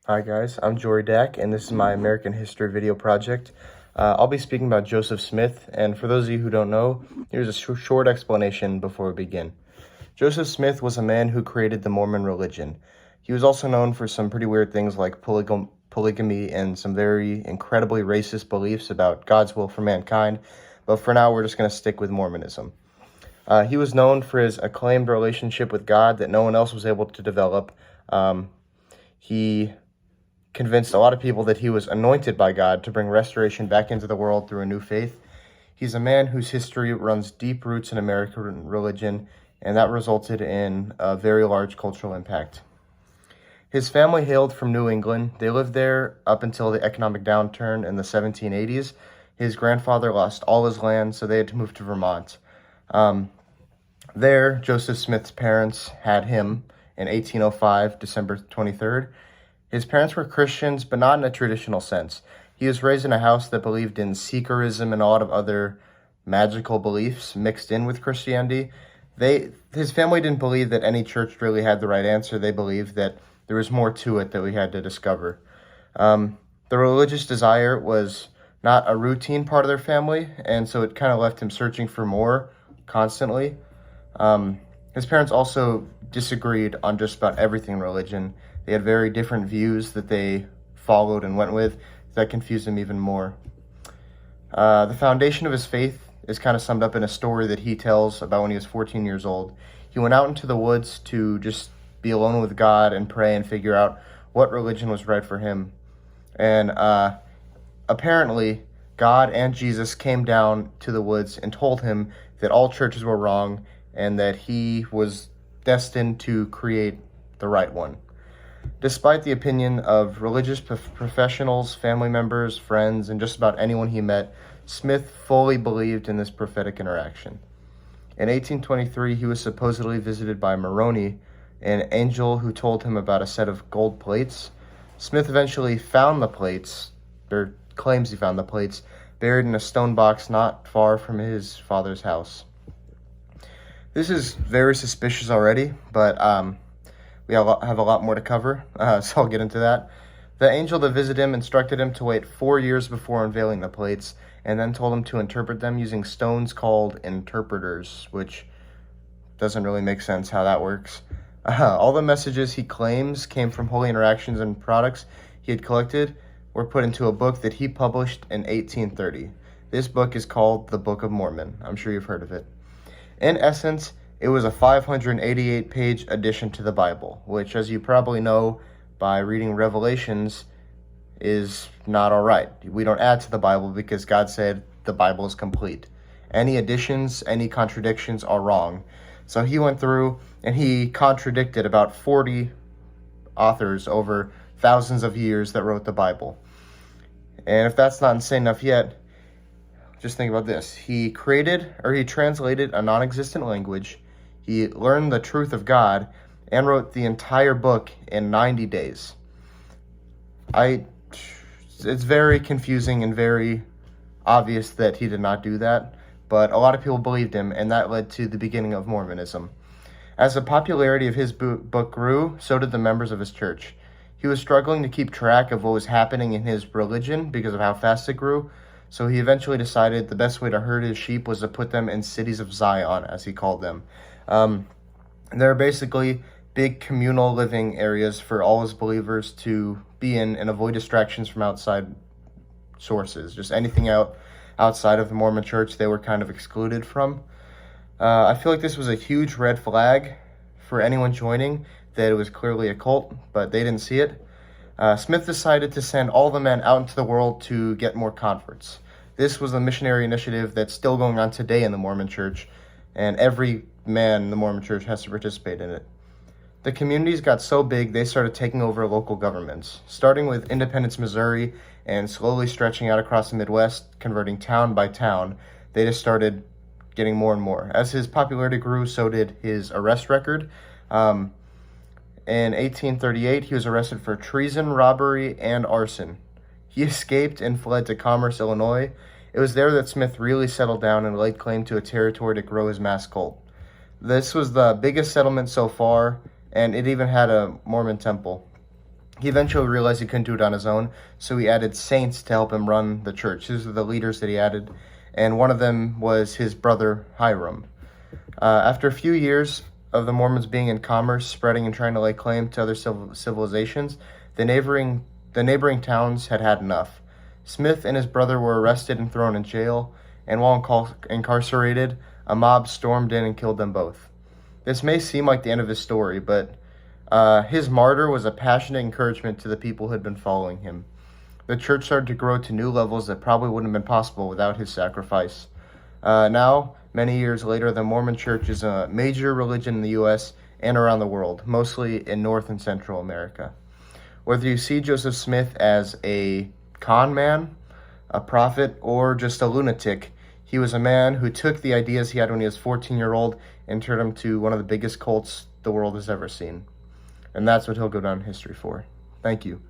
Hi guys, I'm Jory Dack, and this is my American History video project. I'll be speaking about Joseph Smith, and for those of you who don't know, here's a short explanation before we begin. Joseph Smith was a man who created the Mormon religion. He was also known for some pretty weird things like polygamy and some very incredibly racist beliefs about God's will for mankind, but for now we're just going to stick with Mormonism. He was known for his acclaimed relationship with God that no one else was able to develop. He convinced a lot of people that he was anointed by God to bring restoration back into the world through a new faith. He's a man whose history runs deep roots in American religion, and that resulted in a very large cultural impact. His family hailed from New England. They lived there up until the economic downturn in the 1780s. His grandfather lost all his land, so they had to move to Vermont. There, Joseph Smith's parents had him in 1805, December 23rd. His parents were Christians, but not in a traditional sense. He was raised in a house that believed in Sikhism and a lot of other magical beliefs mixed in with Christianity. His family didn't believe that any church really had the right answer. They believed that there was more to it that we had to discover. The religious desire was not a routine part of their family, and so it kind of left him searching for more constantly. His parents also disagreed on just about everything in religion. They had very different views that they followed and went with. That confused him even more. The foundation of his faith is kind of summed up in a story that he tells about when he was 14 years old. He went out into the woods to just be alone with God and pray and figure out what religion was right for him. And apparently, God and Jesus came down to the woods and told him that all churches were wrong and that he was destined to create the right one. Despite the opinion of religious professionals, family members, friends, and just about anyone he met, Smith fully believed in this prophetic interaction. In 1823, he was supposedly visited by Moroni, an angel who told him about a set of gold plates. Smith eventually found the plates, or claims he found the plates, buried in a stone box not far from his father's house. This is very suspicious already, but we have a lot more to cover, so I'll get into that. The angel that visited him instructed him to wait 4 years before unveiling the plates, and then told him to interpret them using stones called interpreters, which doesn't really make sense how that works. All the messages he claims came from holy interactions and products he had collected were put into a book that he published in 1830. This book is called the Book of Mormon. I'm sure you've heard of it. In essence, it was a 588-page addition to the Bible, which, as you probably know by reading Revelations, is not all right. We don't add to the Bible because God said the Bible is complete. Any additions, any contradictions are wrong. So he went through and he contradicted about 40 authors over thousands of years that wrote the Bible. And if that's not insane enough yet, just think about this. He translated a non-existent language. He learned the truth of God and wrote the entire book in 90 days. It's very confusing and very obvious that he did not do that, but a lot of people believed him, and that led to the beginning of Mormonism. As the popularity of his book grew, so did the members of his church. He was struggling to keep track of what was happening in his religion because of how fast it grew, so he eventually decided the best way to herd his sheep was to put them in cities of Zion, as he called them. They're basically big communal living areas for all his believers to be in and avoid distractions from outside sources. Just anything outside of the Mormon church they were kind of excluded from. I feel like this was a huge red flag for anyone joining, that it was clearly a cult, but they didn't see it. Smith decided to send all the men out into the world to get more converts. This was a missionary initiative that's still going on today in the Mormon church, and every man in the Mormon church has to participate in it. The communities got so big, they started taking over local governments, starting with Independence, Missouri, and slowly stretching out across the Midwest, converting town by town. They just started getting more and more. As his popularity grew, so did his arrest record. In 1838, he was arrested for treason, robbery, and arson. He escaped and fled to Commerce, Illinois. It was there that Smith really settled down and laid claim to a territory to grow his mass cult. This was the biggest settlement so far, and it even had a Mormon temple. He eventually realized he couldn't do it on his own, so he added saints to help him run the church. These are the leaders that he added, and one of them was his brother Hiram. After a few years of the Mormons being in commerce, spreading, and trying to lay claim to other civilizations, the neighboring towns had had enough. Smith and his brother were arrested and thrown in jail, and while incarcerated, a mob stormed in and killed them both. This may seem like the end of his story, but his martyr was a passionate encouragement to the people who had been following him. The church started to grow to new levels that probably wouldn't have been possible without his sacrifice. Now, many years later, the Mormon Church is a major religion in the U.S. and around the world, mostly in North and Central America. Whether you see Joseph Smith as a con man, a prophet, or just a lunatic, he was a man who took the ideas he had when he was 14-year-old and turned them to one of the biggest cults the world has ever seen. And that's what he'll go down in history for. Thank you.